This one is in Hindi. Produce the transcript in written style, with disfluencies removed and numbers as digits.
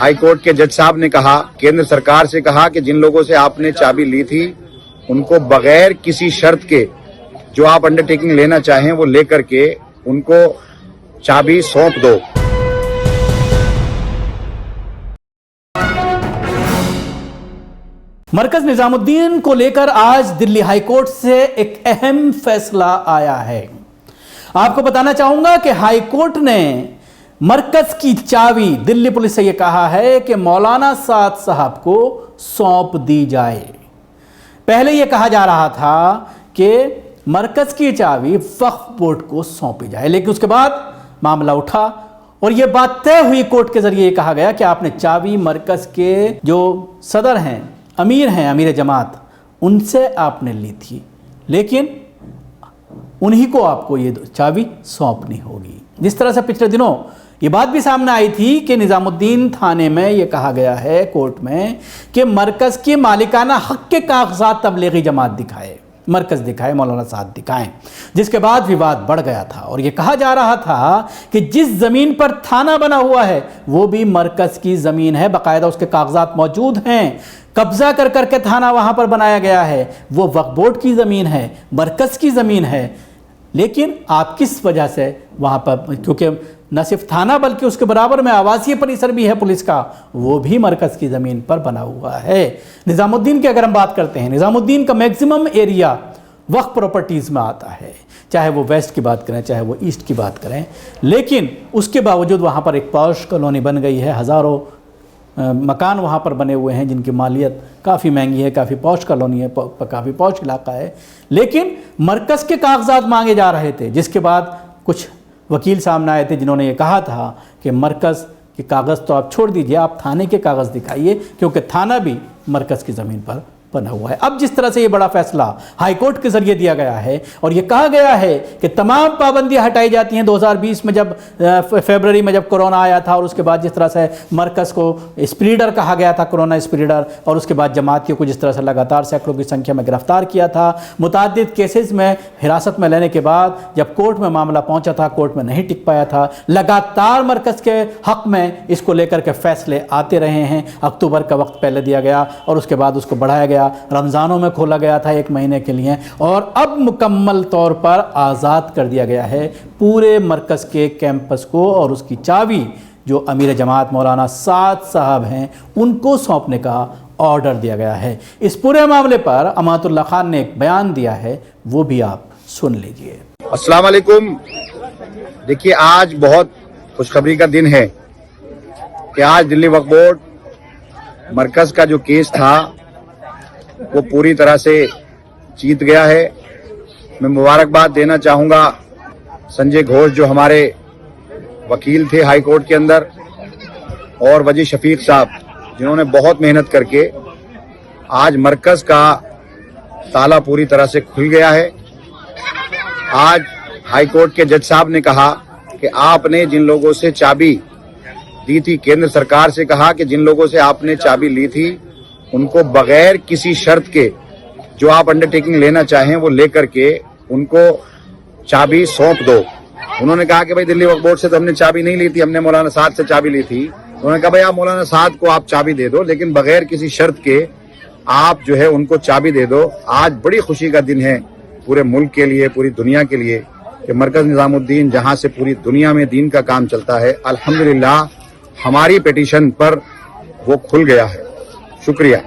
हाई कोर्ट के जज साहब ने कहा, केंद्र सरकार से कहा कि जिन लोगों से आपने चाबी ली थी उनको बगैर किसी शर्त के जो आप अंडरटेकिंग लेना चाहें वो लेकर के उनको चाबी सौंप दो। मरकज निजामुद्दीन को लेकर आज दिल्ली हाईकोर्ट से एक अहम फैसला आया है। आपको बताना चाहूंगा कि हाईकोर्ट ने मरकज की चाबी दिल्ली पुलिस से यह कहा है कि मौलाना साद साहब को सौंप दी जाए। पहले यह कहा जा रहा था कि मरकज की चाबी वक्फ बोर्ड को सौंपी जाए, लेकिन उसके बाद मामला उठा और यह बात तय हुई कोर्ट के जरिए कहा गया कि आपने चाबी मरकज के जो सदर हैं, अमीर जमात, उनसे आपने ली थी, लेकिन उन्हीं को आपको ये चाबी सौंपनी होगी। जिस तरह से पिछले दिनों ये बात भी सामने आई थी कि निजामुद्दीन थाने में ये कहा गया है कोर्ट में कि मरकज के मालिकाना हक के कागजात तबलीगी जमात दिखाए, मरकज दिखाए, मौलाना साद दिखाएं, जिसके बाद विवाद बढ़ गया था और ये कहा जा रहा था कि जिस ज़मीन पर थाना बना हुआ है वो भी मरकज की ज़मीन है, बाकायदा उसके कागजात मौजूद हैं, कब्जा कर करके थाना वहाँ पर बनाया गया है, वो वक्फ बोर्ड की ज़मीन है, मरकज की ज़मीन है, लेकिन आप किस वजह से वहाँ पर, क्योंकि न सिर्फ थाना बल्कि उसके बराबर में आवासीय परिसर भी है पुलिस का, वो भी मरकज़ की ज़मीन पर बना हुआ है। निज़ामुद्दीन की अगर हम बात करते हैं, निज़ामुद्दीन का मैक्सिमम एरिया वक्फ प्रॉपर्टीज़ में आता है, चाहे वो वेस्ट की बात करें चाहे वो ईस्ट की बात करें, लेकिन उसके बावजूद वहाँ पर एक पॉश कॉलोनी बन गई है, हज़ारों मकान वहाँ पर बने हुए हैं जिनकी मालियत काफ़ी महंगी है, काफ़ी पॉश कॉलोनी है, काफ़ी पॉश इलाका है, लेकिन मरकज़ के कागजात मांगे जा रहे थे, जिसके बाद कुछ वकील सामने आए थे जिन्होंने ये कहा था कि मरकज़ के कागज़ तो आप छोड़ दीजिए, आप थाने के कागज़ दिखाइए, क्योंकि थाना भी मरकज़ की ज़मीन पर बना हुआ है। अब जिस तरह से ये बड़ा फैसला हाई कोर्ट के जरिए दिया गया है और ये कहा गया है कि तमाम पाबंदियां हटाई जाती हैं, 2020 में जब फरवरी में जब कोरोना आया था और उसके बाद जिस तरह से मरकज़ को स्प्रेडर कहा गया था, कोरोना स्प्रेडर, और उसके बाद जमातियों को जिस तरह से लगातार सैकड़ों की संख्या में गिरफ्तार किया था, मुतअद्दिद केसेस में हिरासत में लेने के बाद जब कोर्ट में मामला पहुंचा था, कोर्ट में नहीं टिक पाया था, लगातार मरकज़ के हक़ में इसको लेकर के फैसले आते रहे हैं। अक्टूबर का वक्त पहले दिया गया और उसके बाद उसको बढ़ाया गया, रमज़ानों में खोला गया था 1 महीने के लिए, और अब मुकम्मल तौर पर आज़ाद कर दिया गया है पूरे मरकज़ के कैंपस को, और उसकी चाबी जो अमीर जमात मौलाना साद साहब हैं उनको सौंपने का ऑर्डर दिया गया है। इस पूरे मामले पर अमातुल्लाह खान ने एक बयान दिया है, वो भी आप सुन लीजिए। अस्सलाम वालेकुम। देखिए, आज बहुत खुशखबरी का दिन है कि आज दिल्ली वक्फ बोर्ड मरकज़ का जो केस था वो पूरी तरह से जीत गया है। मैं मुबारकबाद देना चाहूँगा संजय घोष जो हमारे वकील थे हाई कोर्ट के अंदर, और वजी शफीक साहब जिन्होंने बहुत मेहनत करके आज मरकज़ का ताला पूरी तरह से खुल गया है। आज हाई कोर्ट के जज साहब ने कहा कि आपने जिन लोगों से चाबी दी थी, केंद्र सरकार से कहा कि जिन लोगों से आपने चाबी ली थी उनको बगैर किसी शर्त के जो आप अंडरटेकिंग लेना चाहें वो लेकर के उनको चाबी सौंप दो। उन्होंने कहा कि भाई दिल्ली वक्फ बोर्ड से तो हमने चाबी नहीं ली थी, हमने मौलाना साद से चाबी ली थी। उन्होंने कहा भाई आप मौलाना साद को आप चाबी दे दो, लेकिन बगैर किसी शर्त के आप जो है उनको चाबी दे दो। आज बड़ी खुशी का दिन है पूरे मुल्क के लिए, पूरी दुनिया के लिए, कि मरकज़ निजामुद्दीन जहां से पूरी दुनिया में दीन का काम चलता है, अल्हम्दुलिल्लाह हमारी पिटीशन पर वो खुल गया है। शुक्रिया।